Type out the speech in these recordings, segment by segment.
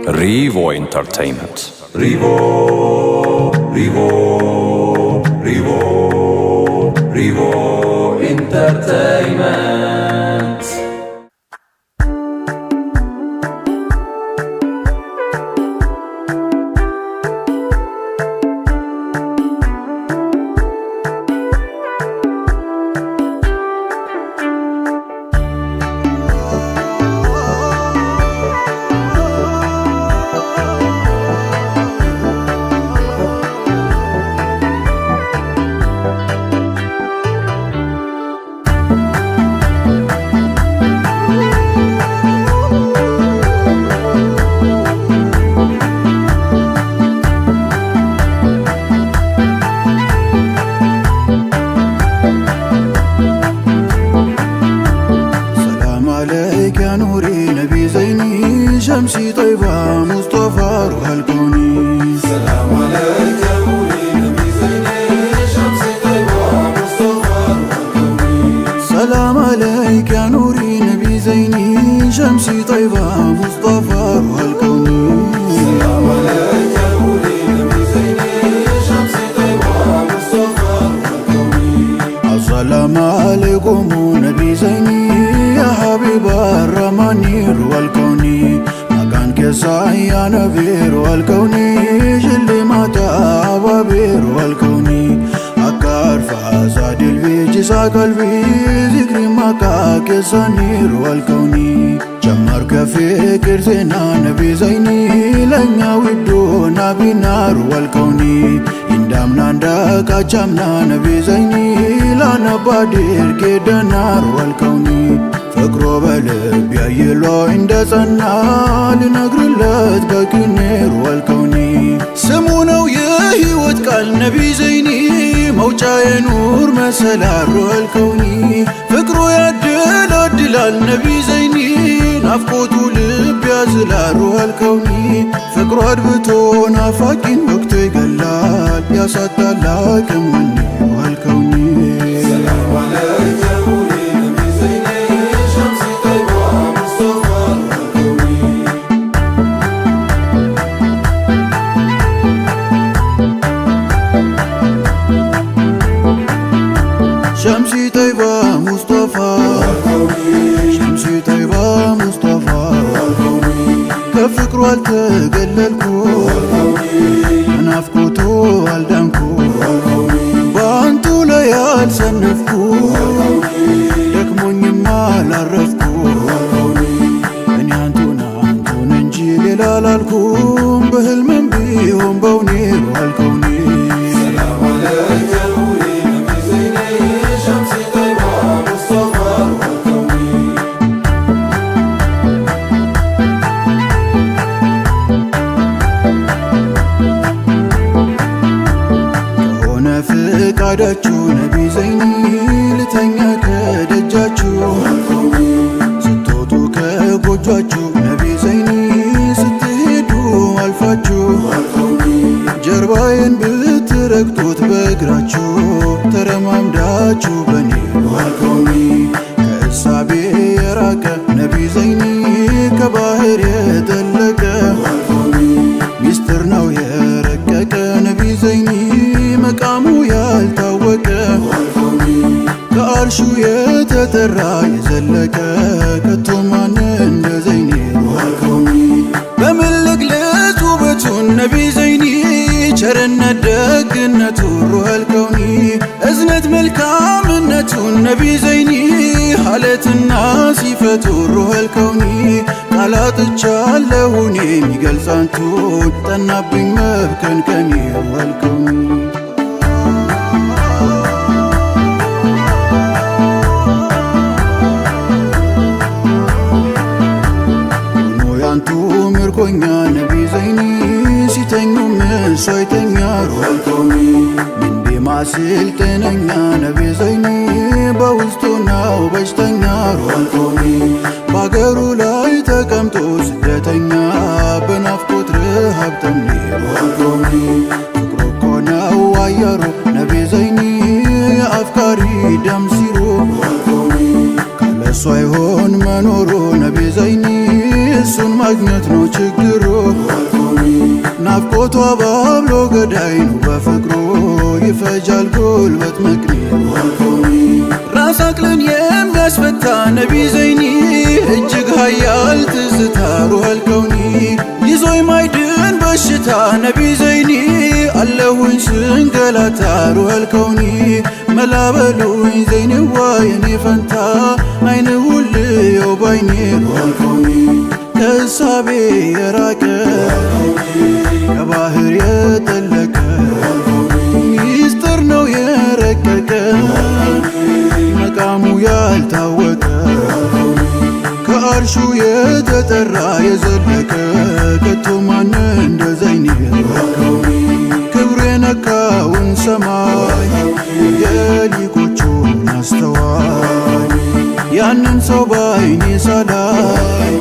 Revo Entertainment. Revo Entertainment. شمسي طيبة مصطفى روح الكوني. سلام عليك يا نوري نبي زيني شمسي طيبة مصطفى روح الكوني. سلام عليك يا نوري نبي زيني شمسي طيبة مصطفى روح الكوني. سلام عليك يا نوري نبي زيني شمسي طيبة مصطفى روح الكوني. السلام عليكم نبي زيني يا حبيب الرحمن روح الكوني. يا نبير والكوني جلي ماتا بابير والكوني. أكار فازاد البيج سا قلبي ذكري ماكا كسانير والكوني. جمر كفكر زينا نبي زيني لنا ودو نبي نار والكوني. اندامنا اندك اجامنا نبي زيني لانا بادير كده نار والكوني. فقرو بلب يايلو عند صنا لنقرلت بكنير والكوني. سمونو يهيوت قال نبي زيني موجة نور مسلار والكوني. فقرو يدل أدلال نبي زيني نفقوتو لب يازلار والكوني. فقرو أدبتو نافاكين وقت يقلال يا سطلاك مني والكوني. سلام عليك يا نوري نبي زيني شمسي طيبة مصطفى روح الكوني. شمسي طيبة مصطفى شمسي طيبة مصطفى كفكرو التقللكو نافقوتو الدنكو بانتو ليال سنفكو دكموني ما لارفكو اني انتون انجي للالالكم بهلمن بيهم بونير والكوني. سلام عليك يا نوري نبي زيني شمسي طيبة مصطفى روح الكوني. ከሆነ ፍቃዳችሁ ነቢ ዘይኒ ልተኛ ከደጃችሁ ስትወጡ ከጎጇችሁ ነቢ ዘይኒ ስትሄዱ አልፋችሁ ጀርባዬን ብትረግጡት በእግራችሁ ተረማምዳችሁ በኔ ዋልኮኒ። ከእሳቤ የራቀ ነቢ ዘይኒ ከባህር የጠለቀ ሚስጥር ነው የረቀቀ ነቢ ዘይኒ መቃሙ ያልታወቀ ከአርሹ የተጠራ የዘለቀ ከቶ ማን እንደ ዘይኒ ዋልኮኒ። በምን ልግለጽ ውበቱን ነቢ ዘይኒ ቸርነት ደግነቱ ሩህ አልከውኒ። እዝነት መልካምነቱን ነቢ ዘይኒ ሐለትና ሲፈቱ ሩህ አልከውኒ። ቃላጥቻለሁ እኔ የሚገልጽ አንቱን ጠናብኝ መብከንከኒ ሩህ አልከውኒ። ያንቱ ምርኮኛ ነቢ ዘይኒ ሲተኙም እሱ አይተኛ ሩህ አልከውኒ። ምንዴ ማስል ጤነኛ ነቢ ዘይኒ በውስጡ ነው በሽተኛ ሩህ አልከውኒ። በአገሩ ላይ ተቀምጦ ስደተኛ በናፍቆት ረሃብተኛ ሩህ አልከውኒ። ፍቅሩ እኮ ነው አየሩ ነቢ ዘይኒ የአፍቃሪ ደም ሲሩ ሩህ አልከውኒ። ካለሱ አይሆን መኖሩ ነቢ ዘይኒ እሱን ማግኘት ነው ችግሩ። ናፍቆቷ ባብሎ ገዳይ ነው በፍቅሩ ይፈጃል ጉልበት መክሊት። ራስ አቅልን የሚያስፈታ ነቢ ዘይኒ እጅግ ኃያል ትዝታ ሩሐል ከውኒ ይዞይ ማይድን በሽታ ነቢ ዘይኒ አለሁኝ ስንገላታ ሩሐል ከውኒ መላበሉኝ ዘይንዋ የኔ ፈንታ አይን ውልየው ባይኔ ሩሐል ከውኒ ከእሳቤ የራቀ ከባህር የጠለቀ ሚስጥር ነው የረቀቀ መቃሙ ያልታወቀ ከአርሹ የተጠራ የዘለቀ ከቶ ማን እንደ ዘይኔ ክብሩ የነካውን ሰማይ የሊቆቹን አስተዋይ ያንን ሰው ባይኔ ሳላይ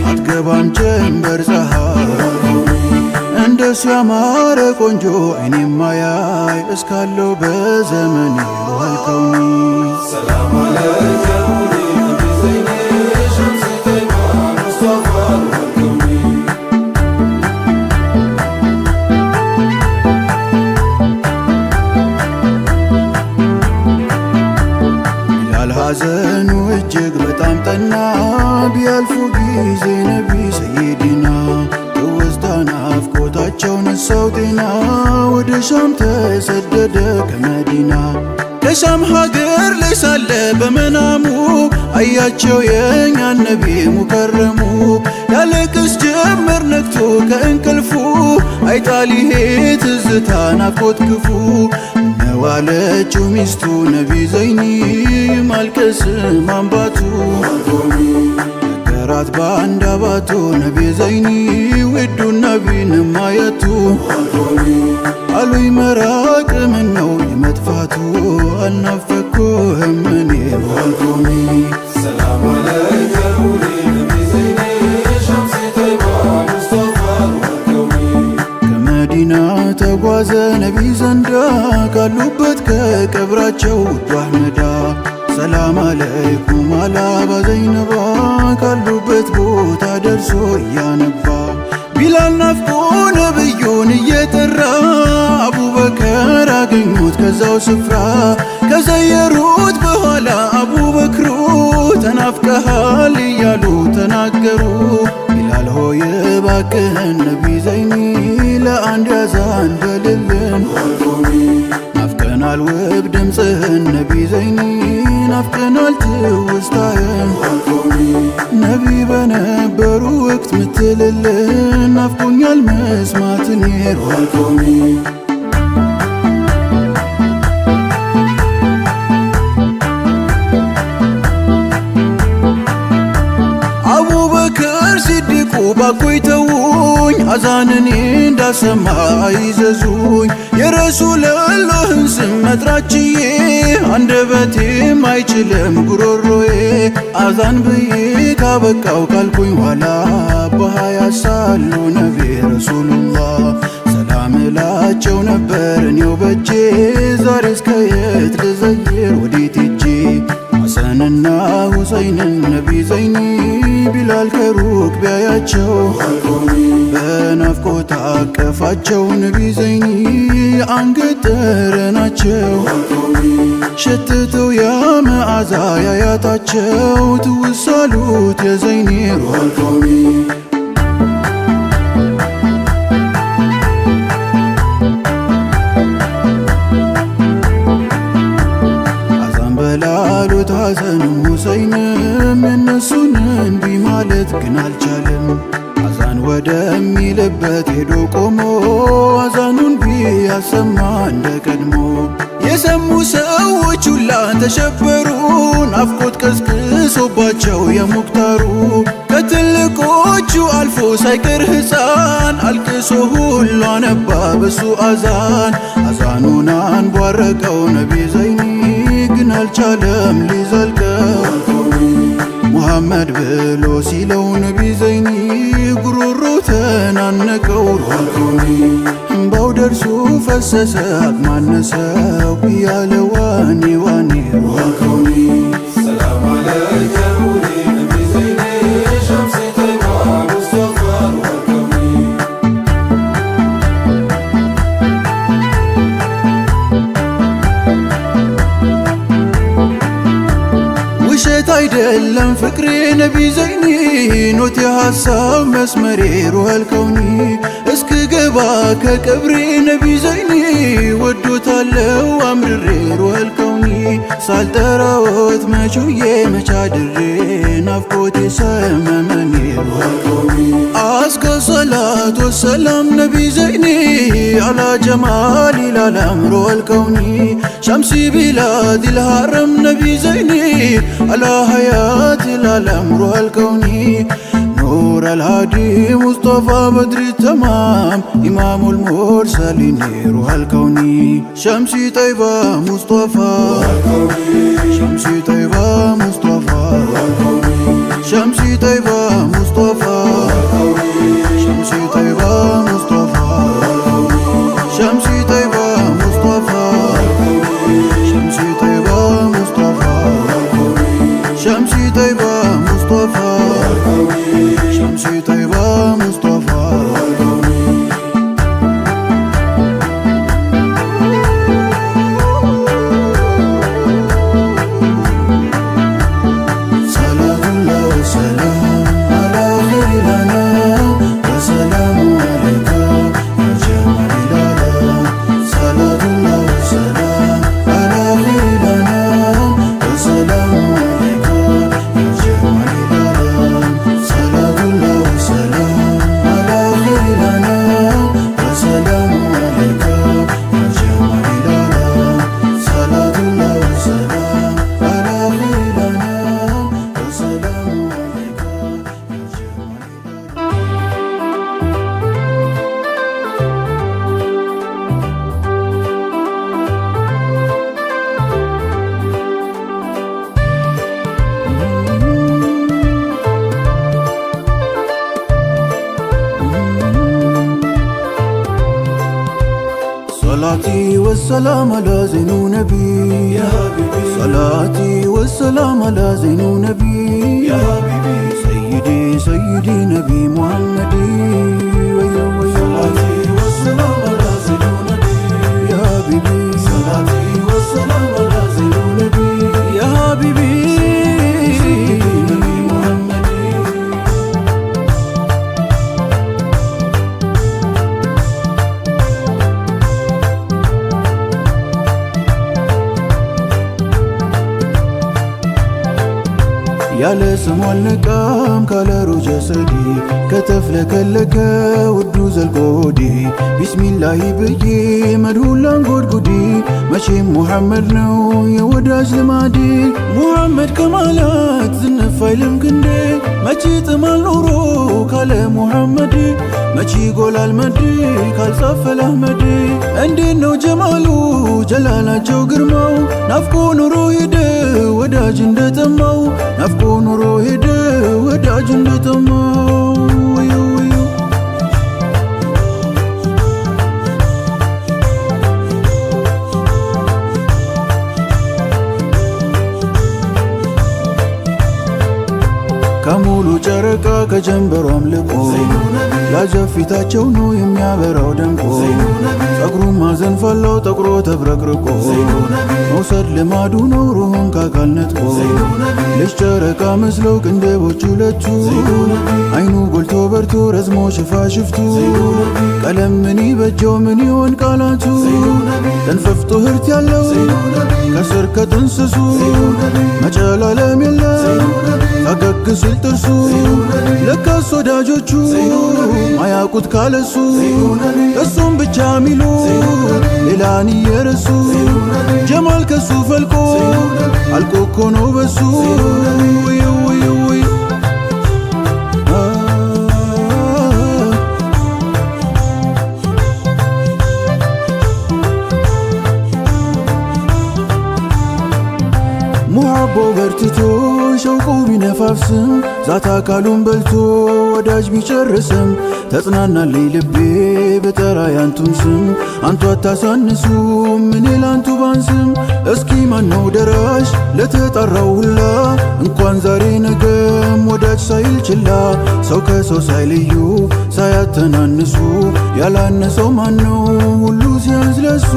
አትገባም ጀንበር ፀሐይ እንደሱ ያማረ ቆንጆ አይኔም ማያይ እስካለው በዘመኔ ሩሐል ከውኒ ሰላም አለይከ ነቢ ዘይኒ ሸምሲ ጠይባ ሙስጠፋ ሩሐል ከውኒ ይላል ሐዘኑ እጅግ በጣም ጠና ቢያልፉ ጊዜ ነቢ ሰይዲና ትውስታ ናፍቆታቸው ነሳው ጤና ወደ ሻም ተሰደደ ከመዲና ከሻም ሀገር ላይ ሳለ በመናሙ አያቸው የእኛን ነቢ ሙከረሙ ያለቅስ ጀመር ነግቶ ከእንቅልፉ አይጣል ይሄ ትዝታ ናፍቆት ክፉ ነዋለችው ሚስቱ ነቢ ዘይኒ ማልቀስ ማንባቱ ነገራት በአንድ አባቱ ነቢ ዘይኒ ውዱን ነቢን ማየቱ አሉኝ መራቅ ምን ነው የመጥፋቱ አልናፈኩህም እኔ ሩሐል ከውኒ ሰላም አለይከ ነቢ ዘይኒ ሸምሲ ጠይባ ሙስጠፋ ሩሐል ከውኒ ከመዲና ተጓዘ ነቢ ዘንዳ ካሉበት ከቀብራቸው ውዱ አሕመዳ ሰላም አለይኩም አላባ ዘይነባ ካሉበት ቦታ ደርሶ እያነባ ቢላል ናፍቆ ነብዩን እየጠራ አቡበከር አገኙት ከዛው ስፍራ ከዘየሩት በኋላ አቡበክሩ ተናፍቀሃል እያሉ ተናገሩ። ቢላል ሆይ እባክህን ነቢ ዘይኒ ለአንድ ያዛን በልልን ናፍቀናል ውብ ድምፅህን ነቢ ዘይኒ ናፍቀናል ትውስታህን ነቢ በነበሩ ወቅት ምትልልን ናፍቆኛል መስማትን ሩሐል ከውኒ አቡበከር ሲዲቁ ባኮይ ተውኝ አዛንን እንዳሰማ አይዘዙኝ የረሱለላህን ስም መጥራችዬ አንደበቴም አይችልም ጉሮሮዬ አዛን ብዬ ካበቃው ካልኩኝ ኋላ በሃያ ሳሉ ነቢ ረሱሉላህ ሰላም እላቸው ነበር እኔው በጄ ዛሬ እስከ የት ልዘይር ወዴት ሄጄ ሐሰንና ሁሰይንን ነቢ ዘይኒ ቢላል ከሩቅ ቢያያቸው በናፍቆት አቀፋቸው ነቢ ዘይኒ አንገት ጠረናቸው ሸትተው ያ መዓዛ ያያታቸው ትውሳሉት የዘይኒ ሩሐል ከውኒ አዛን በላሉት ሐሰንም ሁሰይንም የነሱን እንቢ ማለት ግን አልቻለም። አዛን ወደሚልበት ሄዶ ቆሞ አዛኑን ቢያሰማ እንደ ቀድሞ የሰሙ ሰዎች ሁላ ተሸበሩ። ናፍቆት ቀስቅሶባቸው የሙክታሩ ከትልቆቹ አልፎ ሳይቀር ሕፃን አልቅሶ ሁሉ አነባ በሱ አዛን። አዛኑን አንቧረቀው ነቢ ዘይኒ ግን አልቻለም ሊዘልቀው ሙሐመድ ብሎ ሲለው ነቢ ዘይኒ ጉሮሮ ተናነቀው ሩሐል ከውኒ እምባው ደርሶ ፈሰሰ አቅማነሰው እያለ ዋኔ ዋኔ ሩሐል ከውኒ ሰላም አለይከ ነቢ ዘይኒ ሸምሲ ጠይባ የለም ፍቅሬ ነቢ ዘይኒ ኖት የሐሳብ መስመሬ ሩሃል ከውኒ እስክገባ ከቀብሬ ነቢ ዘይኒ ወዶታለው አምርሬ ሩሃል ከውኒ ሳልጠራዎት መቹዬ መቻድሬ ናፍቆቴ ሰመመኔ ሩሃል ከውኒ አስከ ሰላት ወሰላም ነቢ ዘይኒ አላ ጀማሊ ላላም ሩሃል ከውኒ ሸምሲ ቢላድ ልሃረም ነቢ ዘይኒ على حياة العالم روح الكوني نور الهادي مصطفى بدر التمام إمام المرسلين روح الكوني شمسي طيبة مصطفى شمسي طيبة مصطفى شمسي طيبة مصطفى شمسي طيبة مصطفى شمسي طيبة مصطفى شمسي طيبة مصطفى شمسي طيبة مصطفى شمسي طيبة مصطفى صلاة الله وسلام على خير الأنام وسلام عليك يا جمال العالم صلاة الله وسلام على خير الأنام وسلام عليك صلاتي والسلام على زين نبي يا حبيبي صلاتي والسلام على زين نبي يا حبيبي سيدي سيدي نبي محمد صلاتي والسلام على زين نبي يا حبيبي صلاتي والسلام على زين نبي يا حبيبي ያለ ስሙ አልነቃም ካለሩ ጀሰዲ ከተፍለከለከ ውዱ ዘልቆ ሆዴ ቢስሚላሂ ብዬ መድሁላን ጎድጉዲ መቼም ሙሐመድ ነው የወዳጅ ልማዴ ሙሐመድ ከማላት ዝንፍ አይልም ክንዴ መቼ ጥማል ኖሮ ካለ ሙሐመድ መቼ ጎላል መድ ካልጻፈል አህመድ እንዴት ነው ጀማሉ ጀላላቸው ግርማው ናፍቆ ኑሮ ሄደ ወዳጅ እንደጠማው ናፍቆ ኑሮ ሄደ ወዳጅ እንደጠማው ከሙሉ ጨረቃ ከጀንበሯም ልቆ ላጀፊታቸው ነው የሚያበራው ደምቆ ጸጉሩን ማዘን ፈላው ጠቁሮ ተብረቅርቆ መውሰድ ልማዱ ነው ሩሁን ካካል ነጥቆ ልጅ ጨረቃ መስለው ቅንድቦች ሁለቱ አይኑ ጎልቶ በርቶ ረዝሞ ሽፋሽፍቱ ቀለም ምን ይበጀው ምን ይሆን ቃላቱ ተንፈፍቶ ህርት ያለው ከስር ከጥንስሱ መጨላለም የለም ፈገግ ሲል ጥርሱ ለካስ ወዳጆቹ ማያቁት ካለሱ እሱም ብቻ ሚሉ ሌላን እየረሱ ጀማል ከሱ ፈልቆ አልቆ እኮ ነው በሱ ሙሐቦ በርትቶ ሸውቁ ቢነፋፍስም ዛት አካሉን በልቶ ወዳጅ ቢጨርስም ተጽናናልኝ ልቤ በጠራ ያንቱን ስም አንቱ አታሳንሱ ምን ላንቱ ባንስም እስኪ ማነው ደራሽ ለተጣራው ሁላ እንኳን ዛሬ ነገም ወዳጅ ሳይል ችላ ሰው ከሰው ሳይለዩ ሳያተናንሱ ያላነሰው ማነው ሁሉ ሲያንስ ለሱ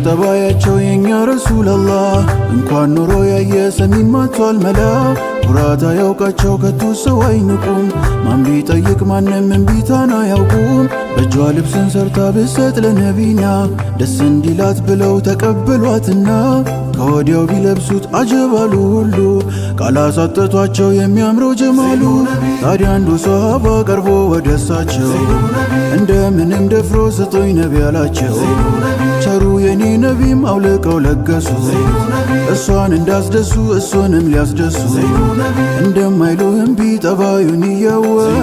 ጠባያቸው የኛ ረሱላላህ እንኳን ኖሮ ያየ ሰሚን ማቷል መላ ኩራት አያውቃቸው ከቶ ሰው አይንቁም ማን ቢጠይቅ ማንም እምቢታን አያውቁም በእጇ ልብስን ሰርታ ብሰጥ ለነቢና ደስ እንዲላት ብለው ተቀበሏትና ከወዲያው ቢለብሱት አጀባሉ ሁሉ ቃላሳጠቷቸው የሚያምረው ጀማሉ ታዲያ አንዱ ሷሃባ ቀርቦ ወደ እሳቸው እንደምንም ደፍሮ ስጡኝ ነቢ አላቸው ቸሩ የኔ ነቢም አውልቀው ለገሱ እሷን እንዳስደሱ እሱንም ሊያስደሱ እንደማይሉህም ቢጠባዩን እያወቅ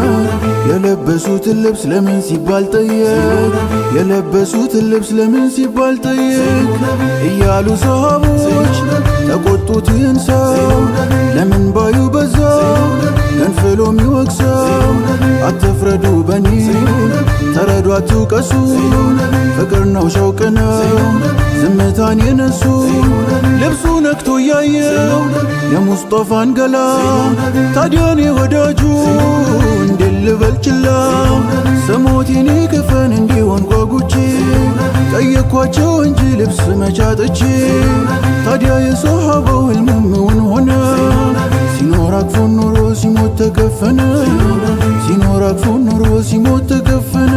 የለበሱትን ልብስ ለምን ሲባል ጠየቅ የለበሱትን ልብስ ለምን ሲባል ጠየቅ እያሉ ሰሃቦች ተቆጡትን ሰው ለምን ባዩ በዛው ገንፍሎ ሚወቅሰው አትፍረዱ በኒ ተረዱ አትውቀሱ ፍቅር ነው ሸውቅ ነው ዝምታን የነሱ ልብሱ ነክቶ እያየው የሙስጠፋን ገላ ታዲያኔ ወዳጁ እንዴት ልበል ችላ ስሞት የኔ ከፈን እንዲሆን ጓጉቼ ጠየኳቸው እንጂ ልብስ መቻጥቼ ታዲያ የሶሃባው ህልሙም እውን ሆነ ሲኖር አቅፎን ኖሮ ሲሞት ተከፈነ ሲኖር አቅፎን ኖሮ ሲሞት ተከፈነ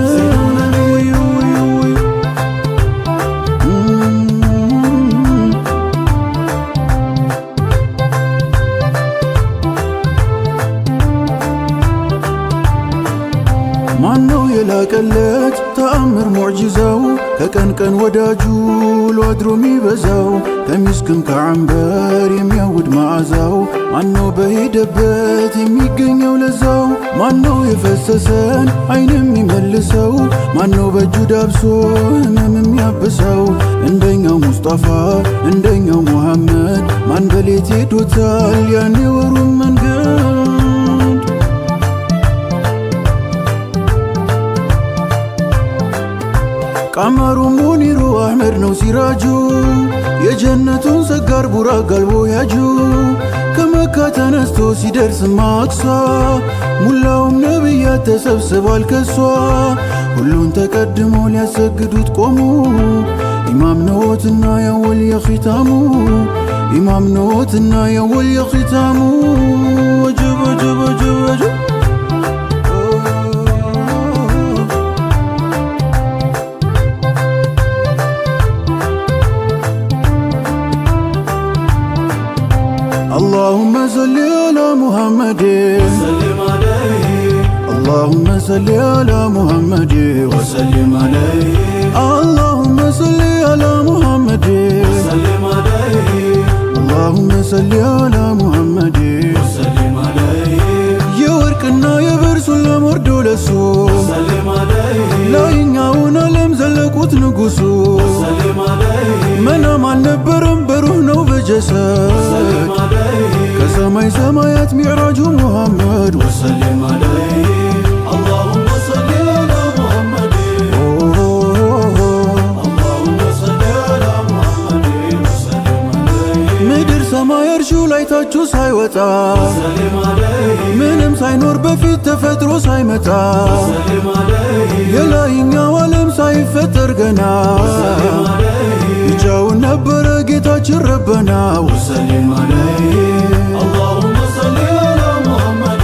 ማነው የላቀለት ተአምር ሙዕጂዛው ከቀን ቀን ወዳጁ ሏድሮ ሚበዛው ከሚስክም ከዓንበር የሚያውድ መዓዛው ማነው በሄደበት የሚገኘው ለዛው ማነው የፈሰሰን አይን የሚመልሰው ማነው በእጁ ዳብሶ ህመም የሚያብሰው እንደኛው ሙስጠፋ እንደኛው ሙሐመድ ማን በሌት ሄዶታል ያኔ ወሩም መንገድ ቀመሩ ሙኒሩ አሕመድ ነው ሲራጁ የጀነቱን ሰጋር ቡራቅ ጋልቦ ያጁ ከመካ ተነስቶ ሲደርስ ማቅሷ ሙላውም ነቢያት ተሰብስቧል ከሷ ሁሉን ተቀድሞ ሊያሰግዱት ቆሙ ኢማም ነዎትና የወል የኺታሙ ኢማም ነዎትና የወል የኺታሙ ወጀብ ወጀብ ወጀብ ወጀብ اللهم صل على محمد وسلم عليه اللهم صل على محمد وسلم عليه اللهم صل على محمد وسلم عليه اللهم صل على محمد وسلم عليه የወርቅና የብርሱን ለሞርዶ ለሱ ወሰለም عليه ላይኛውን ዓለም ዘለቁት ንጉሱ ወሰለም عليه መናም አልነበረም በሩህ ነው በጀሰድ ወሰለም عليه ከሰማይ ሰማያት ሚዕራጁ ሙሐመድ ወሰለም عليه اللهم صل على محمد اللهم صل على محمد وسلم عليه ምድር ሰማይ እርሹ ላይ ታቹ ሳይወጣ ወሰለም عليه ምንም ሳይኖር በፊት ተፈጥሮ ሳይመጣ ወሰለም عليه የላይኛው ዓለም ሳይፈጠር ገና ወሰለም عليه ብቻውን ነበረ ጌታችን ረበና ወሰለም عليه اللهم صل على محمد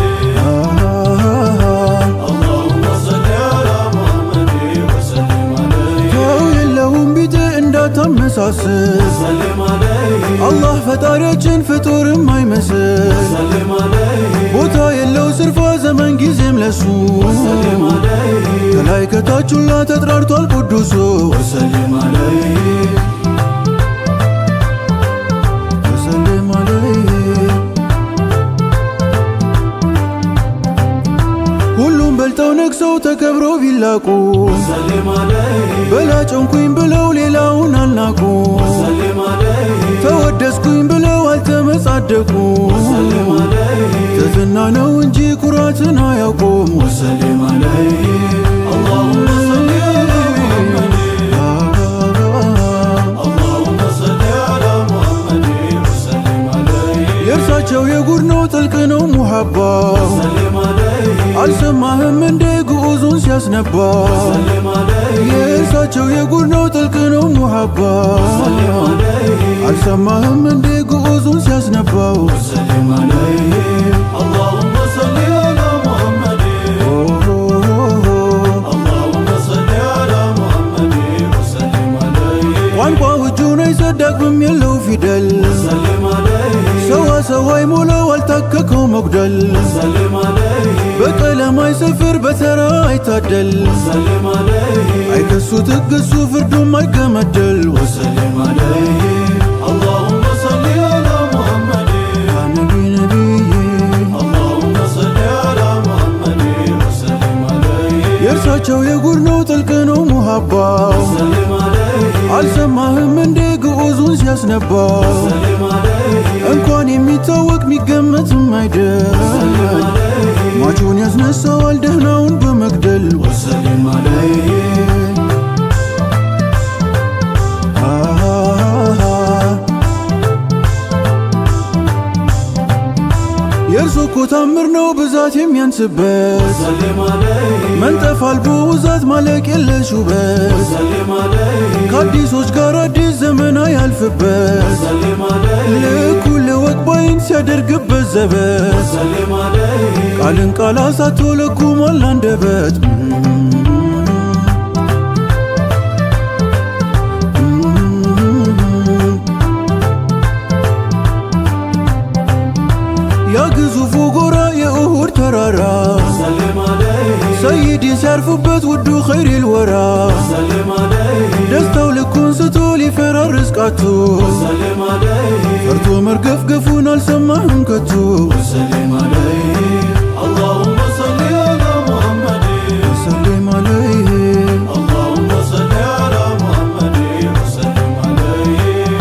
اللهم صل على محمد وسلم عليه ተው የለውም ቢጤ እንዳታመሳስል ወሰለም عليه አላህ ፈጣሪያችን ፍጡርም አይመስል ወሰለም عليه ቦታ የለው ስርፋ ዘመን ጊዜም ለሱ ወሰለም عليه ከላይ ከታቹላ ተጥራርቷል ቅዱሱ ወሰለም عليه ወሰለም عليه ሁሉም በልጠው ነግሰው ተከብረው ቢላቁ ወሰለም عليه በላጭንኩኝ ብለው ሌላውን አልናቁ ወሰለም عليه ተወደስኩኝ ብለው አልተመጻደቁ ወሰለም عليه ትሕትና ነው እንጂ ኩራትን አያውቁም ወሰለም عليه اللهم صل على محمد اللهم صل على محمد وسلم عليه የእርሳቸው የጉድ ነው ጥልቅ ነው ሙሐባ ወሰለም عليه አልሰማህም እንደ ግዑዙን ሲያስነባ وسلم عليه የእርሳቸው የጉድ ነው ጥልቅ ነው ሙሐባ وسلم عليه አልሰማህም እንዴ ግዑዙን ሲያስነባው وسلم عليه اللهم صل على محمد اللهم صل على محمد وسلم عليه ቋንቋው እጁን አይሰዳቅም የለው ፊደል وسلم عليه ሰዋ ይሞላው አልታከከው መጉደል وسلم عليه በቀለም አይሰፍር በተራ አይታደል وسلم عليه አይከሱ ትግሱ ፍርዱም አይገመደል وسلم عليه اللهم صل على محمد ነቢ ነቢዬ اللهم صل على محمد وسلم عليه የእርሳቸው የጉድ ነው ጥልቅ ነው ሙሐባ وسلم عليه አልሰማህም እንዴ ግዑዙን ሲያስነባ وسلم عليه እንኳን የሚታወቅ ሚገመትም አይደል ሟቹን ያስነሳዋል ደህናውን በመግደል وسلم عليه የእርሱ እኮ ታምር ነው ብዛት የሚያንስበት وسلم عليه መንጠፍ አልቦ ውዛት ማለቅ የለሽ ውበት وسلم عليه ከአዲሶች ጋር አዲስ ዘመን አያልፍበት وسلم عليه ልኩን ለወቅባይን ሲያደርግበት ዘበት وسلم عليه ቃልን ቃል አሳቶ ለኩሟል አንደበት ያ ግዙፉ ጎራ የኡሁድ ተራራ وسلم عليه ሰይዲን ሲያርፉበት ውዱ ኸይሪል ወራ وسلم عليه ደስታው ልኩን ስቶ ሊፈራርስ ቃቱ وسلم عليه ፈርቶ መርገፍገፉን አልሰማህም ከቶ وسلم عليه اللهم صل على محمد ሰሌም አለይህ اللهم صل على محمد وسلم عليه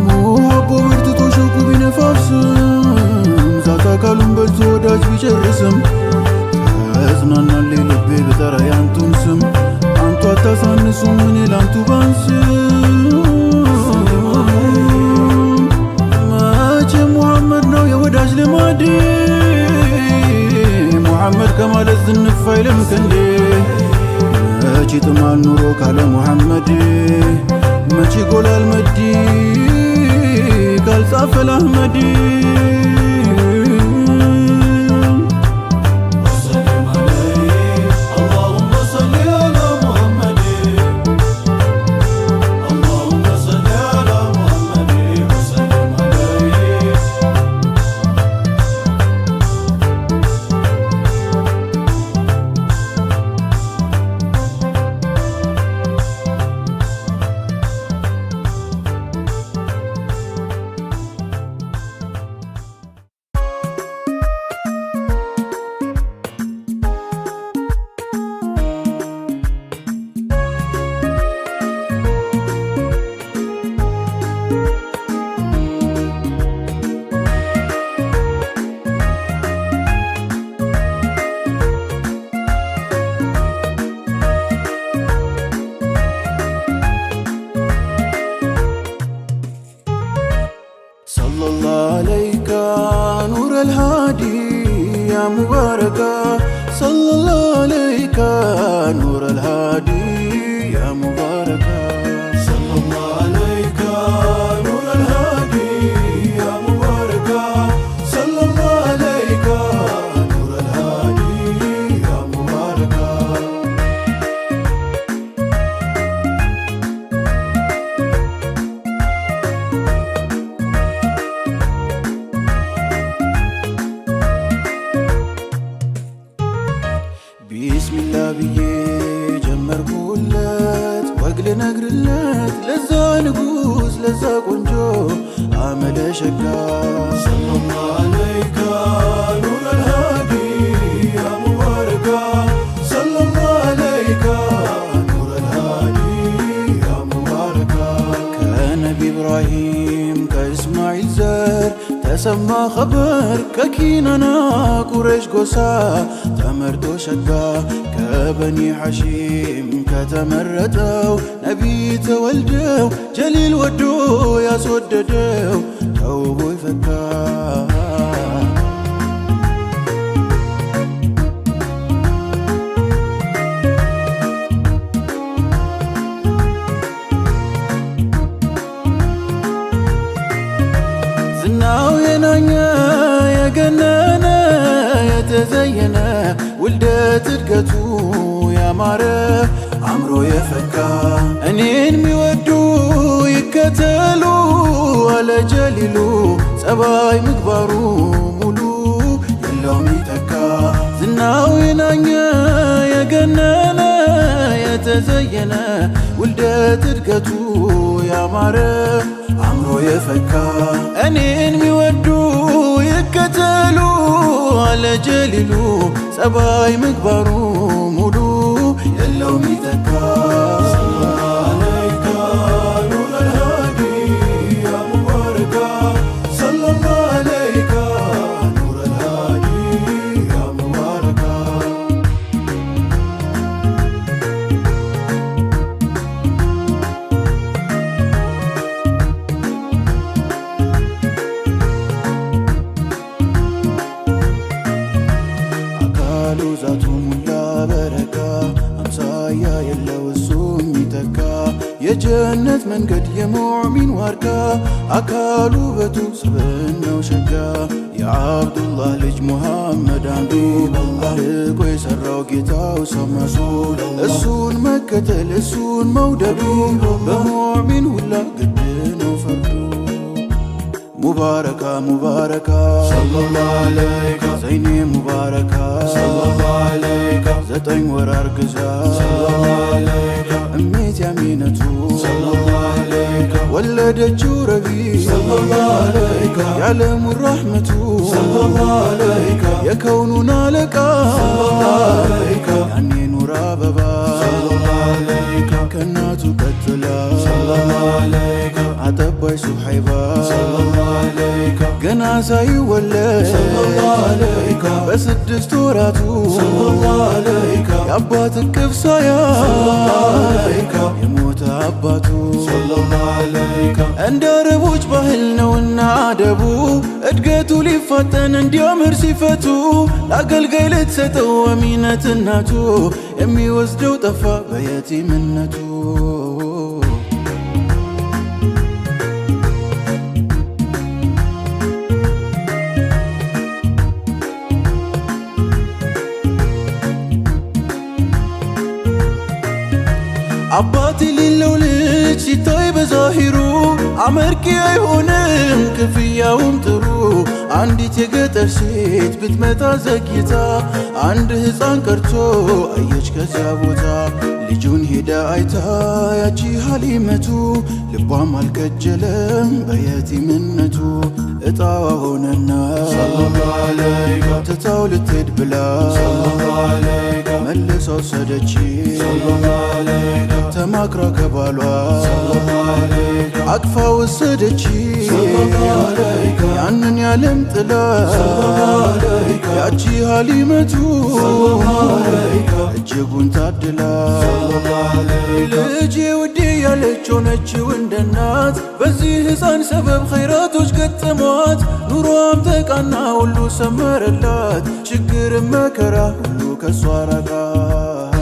ሙሐቦ በርትቶ ሸውቁ ቢነፋፍስም ዛት አካሉን በልቶ ወዳጅ ቢጨርስም ተጽናናለይ ልቤ ብጠራ ያንቱን ስም አንቱ አታሳንሱም እኔ ላንቱ ባንስም መቼም ሙሐመድ ነው የወዳጅ ልማዴ ሙሐመድ ከማለት ዝንፍ አይልም ክንዴ መቼ ጥማል ኑሮ ካለ ሙሐመድ መቼ ጎላል መዲ ካልጻፈል አህመድ وسلم عليه اللهم صل على محمد اللهم صل على محمد وسلم عليه صلى الله عليك نور الهادي يا مباركة صلى الله عليك نور الهادي يا مباركة صلى الله عليك نور الهادي يا مباركة صلى الله عليك نور الهادي يا مباركة بسم الله ብዬ ጀመርኩለት ወግ ልነግርለት ለዛ ንጉስ ለዛ ቆንጆ አመለ ሸጋ صلى الله عليك نور الهادي يا مباركة صلى الله عليك نور الهادي يا مباركة ከነቢ ኢብራሂም ከእስማዒል ዘር ተሰማ ኸበር ከኪናና ቁረሽ ጎሳ ተመርጦ ሸጋ ከበኒ ሐሺም ከተመረጠው ነቢይ ተወልደው ጀሊል ወዶ ያስወደደው ተውቦ ይፈካ ዝናው የናኘ የገነነ የተዘየነ ውልደት እድገቱ ያማረ አምሮ የፈካ እኔን ሚወዱ ይከተሉ አለ ጀሊሉ ጸባይ ምግባሩ ሙሉ የለው ሚተካ ዝናው የናኘ የገነነ የተዘየነ ውልደት እድገቱ ያማረ አምሮ የፈካ እኔን ሚወዱ ይከተሉ አለ ጀሊሉ ጸባይ ምግባሩ ሙሉ የለው ሚተካ ዛቱ ሙላ በረካ አምሳያ የለው እሱ ሚተካ የጀነት መንገድ የሙዕሚን ዋርካ አካሉ ውበቱ ስብዕናው ሸጋ የዓብዱላህ ልጅ ሙሐመድ አንዱ አልቆ የሠራው ጌታው ሰው መስሎ እሱን መከተል እሱን መውደዱ በሙዕሚን ሁላ ግድ ነው ፈርዱ ሙባረካ ሙባረካ ሰለላሁ ዐለይካ ዘይኔ ሙባረካ ሰለላሁ ዐለይካ ዘጠኝ ወር አርግዛ ሰለላሁ ዐለይካ እሜት ያሚነቱ ሰለላሁ ዐለይካ ወለደችው ረቢ ሰለላሁ ዐለይካ የዓለሙ ረሕመቱ ሰለላሁ ዐለይካ የከውኑን አለቃ ሰለላሁ ዐለይካ ያኔ ኑር አበባ ሰለላሁ ዐለይካ ከእናቱ ቀጥላ ሰለላሁ ዐለይካ አጠባይ ሱሐይባ ሰለላሁ ዐለይካ ገና ሳይወለድ ሰለላሁ ዐለይካ በስድስት ወራቱ ሰለላሁ ዐለይካ የአባት እቅፍ ሳያይ ሰለላሁ ዐለይካ የሞተ አባቱ ሰለላሁ ዐለይካ እንደ አረቦች ባህል ነውና አደቡ እድገቱ ሊፋጠን እንዲያምር ሲፈቱ ለአገልጋይ ልትሰጠው አሚነት እናቱ የሚወስደው ጠፋ በየቲምነቱ አባት የሌለው ልጅ ሲታይ በዛሂሩ አመርቂ አይሆንም ክፍያውም ጥሩ አንዲት የገጠር ሴት ብትመጣ ዘግይታ አንድ ሕፃን ቀርቶ አየች ከዚያ ቦታ ልጁን ሄዳ አይታ ያቺ ሀሊመቱ ልቧም አልከጀለም በየቲምነቱ እጣዋ ሆነና ሰለላሁ ዐለይካ ትታው ልትሄድ ብላ ሰለላሁ ዐለይካ መልሳ ወሰደች ሰለላሁ ዐለይካ ተማክራ ከባሏ ሰለላሁ ዐለይካ አቅፋ ወሰደች ሰለላሁ ዐለይካ ያንን ያለም ጥላ ሰለላሁ ዐለይካ ያቺ ሀሊመቱ ሰለላሁ ዐለይካ እጅጉን ታድላ ሰለላሁ ዐለይካ ልጄ ውዴ ያለች ሆነችው እንደ እናት በዚህ ሕፃን ሰበብ ኸይራቶች ገጠሟት ኑሮዋም ተቃና ሁሉ ሰመረላት ችግርም መከራ ሁሉ ከሷ ራቃት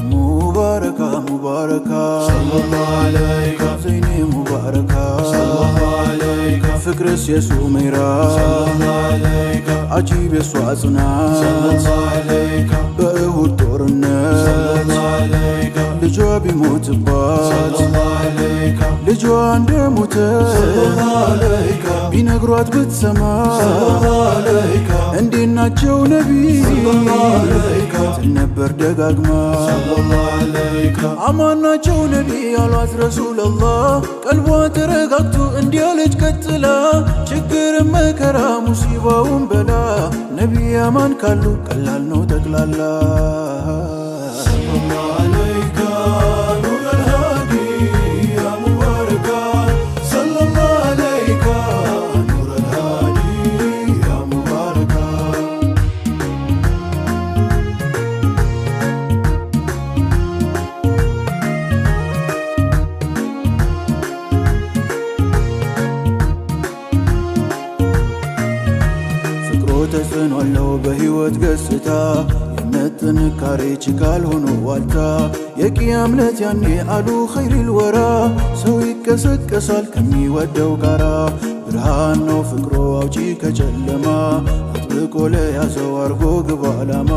ሙባረካ ሙባረካ ሰለላሁ ዐለይካ ዘይኔ ሙባረካ ሰለላሁ ዐለይካ ፍቅርስ የሱሜራ ሰለላሁ ዐለይካ አጂብ የሷ ጽናት ሰለላሁ ዐለይካ በእሁድ ጦርነት ሰለላሁ ዐለይካ ልጇ ቢሞትባት ሰለላሁ ዐለይካ ልጇ እንደሞተ ሰለላሁ ዐለይካ ቢነግሯት ብትሰማ ሰለላሁ ዐለይካ እንዴት ናቸው ነቢ ሰለላሁ ዐለይካ ትል ነበር ደጋግማ ሰለላሁ ዐለይካ አማን ናቸው ነቢ ያሏት ረሱለላህ ቀልቧ ተረጋግቶ እንዲያለች ቀጥላ ችግርም መከራ ሙሲባውን በላ ነቢ አማን ካሉ ቀላል ነው ጠቅላላ ሰለላሁ ዐለይካ ኑረል ሃዲ ያ ሙባረካ ሰለላሁ ዐለይካ ኑረል ሃዲ ያ ሙባረካ ተጽዕኖአለው በሕይወት ገጽታ የእምነት ጥንካሬ ችካል ሆኖ ዋልታ የቅያም ለት ያኔ አሉ ኸይሪል ወራ ሰው ይቀሰቀሳል ከሚወደው ጋራ ብርሃን ነው ፍቅሮ አውጪ ከጨለማ አጥብቆ ለያዘው አርጎ ግብ ዓላማ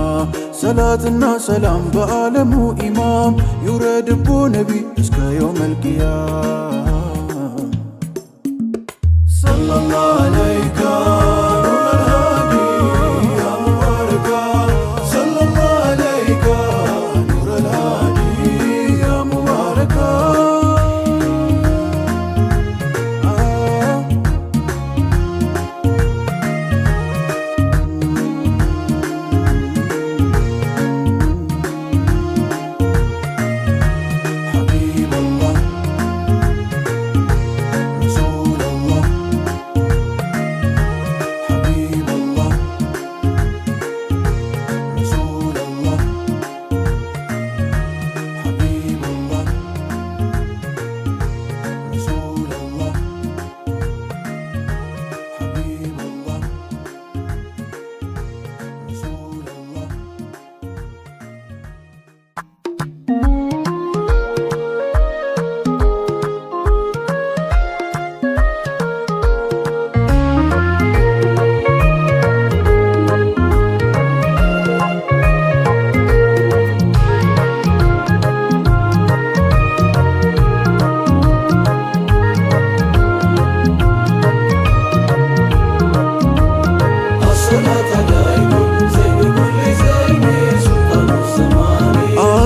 ሰላትና ሰላም በዓለሙ ኢማም ይውረድቦ ነቢ እስከ የውመል ቂያም ሰለላሁ ዐለይከ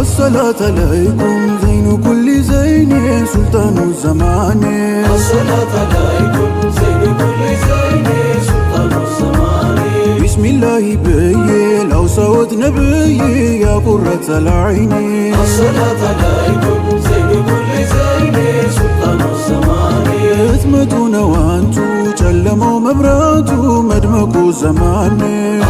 الصلاة عليكم زين كل زين سلطان الزمان الصلاة عليكم زين كل زين سلطان الزمان بسم الله بي لو صوت نبي يا قرة العين الصلاة عليكم زين كل زين سلطان الزمان اثمتون وانتو جلموا مبراتو مدمقوا زمان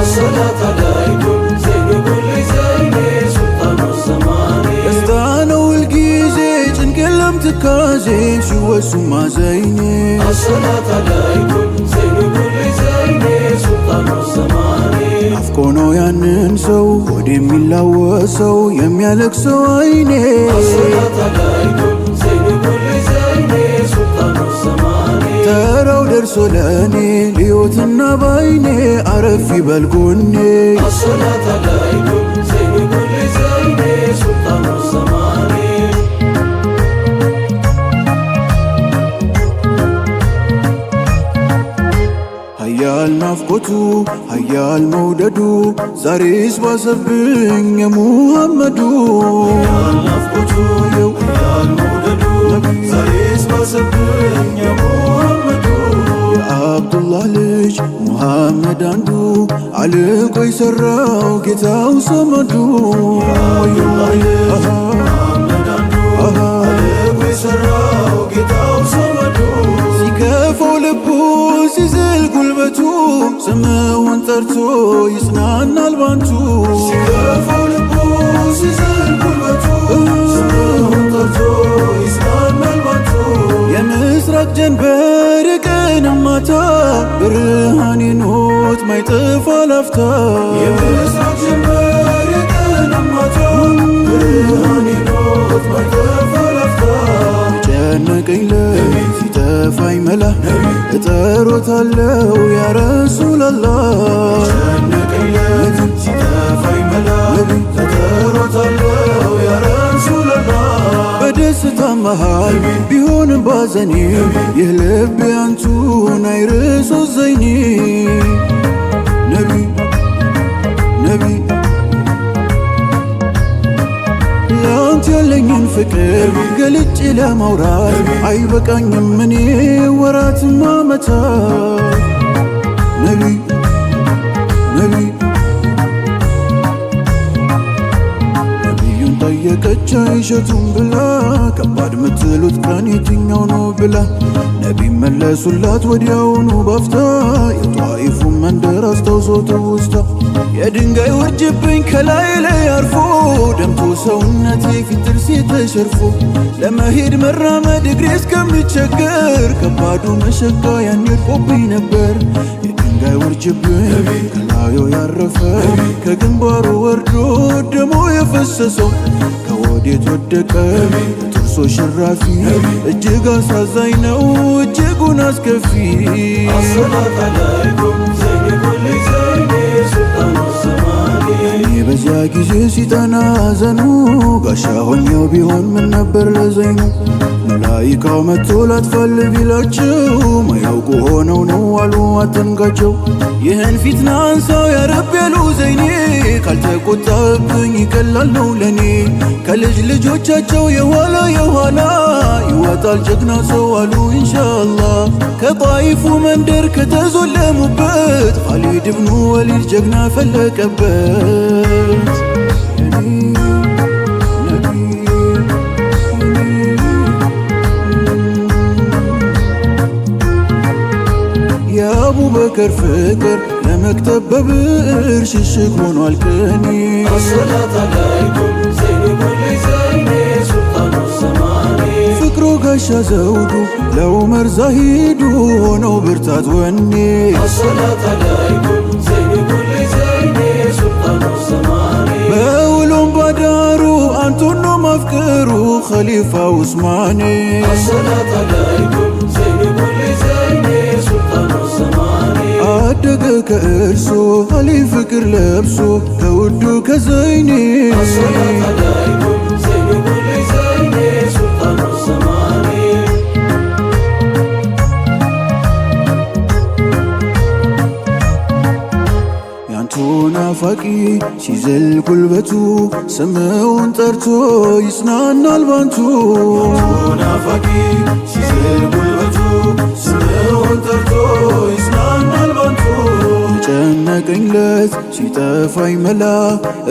الصلاة عليكم زين كل زين سلطان الزمان استانوا الجيزي جنقلم تكازي شو السما زيني الصلاة عليكم زين كل زين سلطان الزمان أفكونو يننسو ودي ملاوسو يميالك سو عيني الصلاة عليكم زين كل زين سلطان الزمان تراو درسو لاني ليوتنا بايني عرفي بالقوني الصلاة عليكم زين كل زين سلطان الزمان هيا النفقتو هيا الموددو زاريس باسبن يا محمدو هيا النفقتو هيا الموددو زاريس باسبن يا محمدو يا عبد الله لج محمد عندو عليك يسراو كتاو صمدو يا عبد الله لج محمد عندو عليك يسراو كتاو صمدو سيكفو لبو سيزل قلبتو سماوان ترتو يصنعنا البانتو سيكفو لبو سيزل قلبتو سماوان ترتو يصنعنا البانتو يا مسرق جنبر كنماتا برهاني نوت ما يطفى لفتا يا مسرق جنبر كنماتا برهاني نوت ما يطفى لفتا ጨነቀኝ ለይ ሲጠፋኝ መላ እጠሮታለው ያ ረሱላላህ ጨነቀኝ ለይ ሲጠፋኝ መላ እጠሮታለው ያ ረሱላላህ በደስታ መሃል ቢሆንም ባዘኔ ይህ ልቤ አንቱን አይርሶ ዘይኔ ነቢ ነቢ ላንተ ያለኝን ፍቅር ገልጬ ለማውራት አይበቃኝም እኔ ወራትም ዓመታት ነቢ ነቢ ነቢዩን ጠየቀች አይሸቱም ብላ ከባድ ምትሉት ቀን የትኛው ነው ብላ ነቢ መለሱላት ወዲያውኑ ባፍታ የጧኢፉ መንደር አስታውሶ ትውስታ የድንጋይ ውርጅብኝ ከላይ ላይ አርፎ ደምቶ ሰውነቴ ፊት ጥርሴ ተሸርፎ ለመሄድ መራመድ እግሬ እስከሚቸገር ከባዱ መሸጋ ያን ወድቆብኝ ነበር የድንጋይ ውርጅብኝ ከላዩ ያረፈ ከግንባሩ ወርዶ ደሞ የፈሰሰው ከወዴት ወደቀ ጥርሶ ሽራፊ እጅግ አሳዛኝ ነው እጅጉን አስከፊ الصلاة عليكم زين كل زين سلطان الزمان በዚያ ጊዜ ሲጠና ዘኑ ጋሻ ሆኜው ቢሆን ምን ነበር ለዘይኑ መላይካው መጥቶ ላጥፋል ቢላቸው ማያውቁ ሆነው ነው አሉ አትንጋቸው ይህን ፊትና አንሳው ያረብ ያሉ ዘይኔ ካልተቆጣብኝ ይቀላል ነው ለኔ ከልጅ ልጆቻቸው የኋላ የኋላ ይወጣል ጀግና ሰው አሉ ኢንሻአላህ ከጣይፉ መንደር ከተዞለሙበት ኻሊድ ብኑ ወሊድ ጀግና ፈለቀበት የአቡበከር ፍቅር ለመክተብ በብዕር ሽሽግ ሆኗል ቅኔ الصلاة عليكم زين كل زين سلطان الزمان ፍቅሩ ጋሻ ዘውዱ ለዑመር ዛሂዱ ሆነው ብርታት ወኔ الصلاة عليكم زين كل زين سلطان الزمان በውሎም ባዳሩ አንቱን ነው ማፍቀሩ ኸሊፋ ዑስማኔ الصلاة عليكم زين كل زين سلطان الزمان አደገ ከእርሱ ኸሊ ፍቅር ለብሶ ከውዱ ከዘይኔ الصلاة عليكم زين كل زين سلطان الزمان ያንቱ ናፋቂ ሲዘል ጉልበቱ ስምውን ጠርቶ ይጽናናል ባንቱ ናፋቂ ሲዘል ጉልበቱ ስምውን ጠርቶ ይጽናናል ባንቱ የጨነቀኝለት ሲጠፋኝ መላ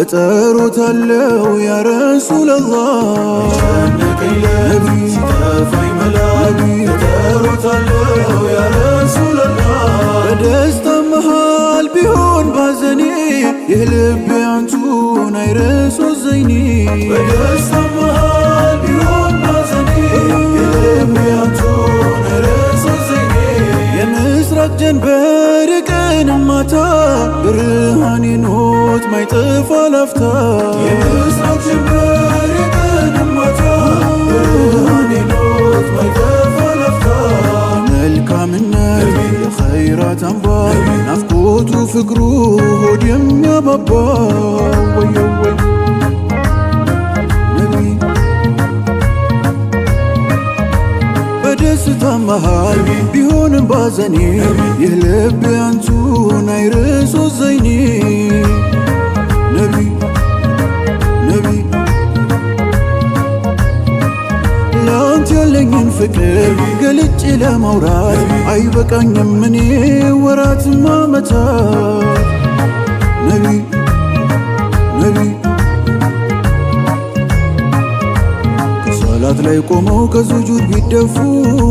እጠሮታለው ያ ረሱለላህ የጨነቀኝለት ሲጠፋኝ መላ እጠሮታለው ያ ረሱለላህ በደስታ መሃል ቢሆን ባዘኔ የልቤ አንቱን አይረሶ ዘይኔ በደስታ መሃል ቢሆን ባዘኔ የልቤ አንቱን አይረሶ ዘይኔ የምስራቅ ጀንበር የቀን ማታ ብርሃኔ ኖት ማይጠፋ ላፍታ የምስራቅ ጀንበር የቀን ማታ ብርሃኔ ኖት ማይጠፋ ላፍታ መልካምነት የኸይራት አምባ ናፍቆቱ ፍቅሩ ሆድ የሚያባባ ወየወይ ነቢ በደስታ መሃል ቢሆንም ባዘኔ ይህ ልቤ አንቱን አይርሶ ዘይኔ ነቢ ነቢ ላንተ ያለኝን ፍቅር ገልጬ ለማውራት አይበቃኝም እኔ ወራትም ዓመታት ነቢ ነቢ ከሰላት ላይ ቆመው ከሱጁድ ቢደፉ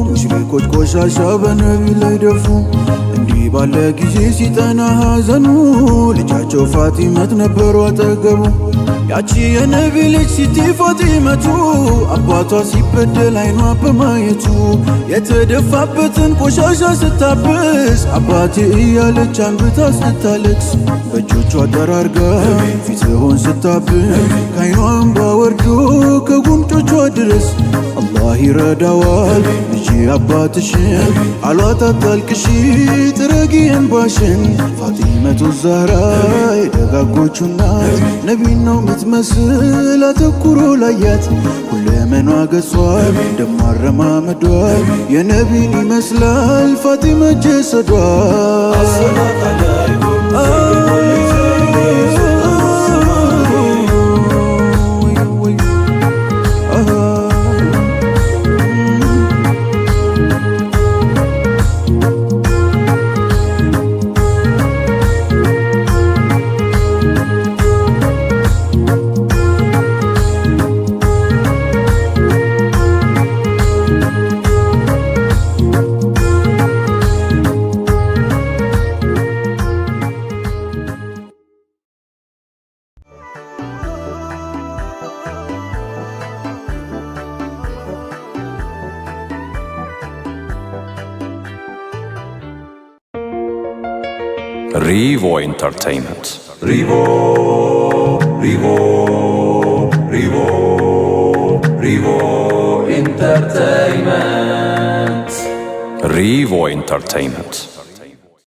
ሙሽሪኮች ቆሻሻ በነቢ ላይ ደፉ እንዲህ ባለ ጊዜ ሲጠና ሐዘኑ ልጃቸው ፋጢመት ነበሩ አጠገቡ ያቺ የነቢ ልጅ ሲቲ ፋጢመቱ አባቷ ሲበደል አይኗ በማየቱ የተደፋበትን ቆሻሻ ስታብስ አባቴ እያለች አንብታ ስታለቅስ በእጆቿ ጠራርጋ ፊትሆን ስታብን ከአይኗ እንባ ወርዶ ከጉንጮቿ ድረስ አላህ ይረዳዋል ልጅ አባትሽን አሏት አታልቅሺ ጥረጊ እንባሽን ፋጢመቱ ዛህራ የደጋጎቹ እናት ነቢን ነው ምትመስል አተኩሮ ላያት ሁለመኗ ገጿ ደማረማመዷ የነቢን ይመስላል ፋጢመ ጀሰዷ الصلاة عليكم Rivo Entertainment. Rivo Entertainment. Rivo Entertainment.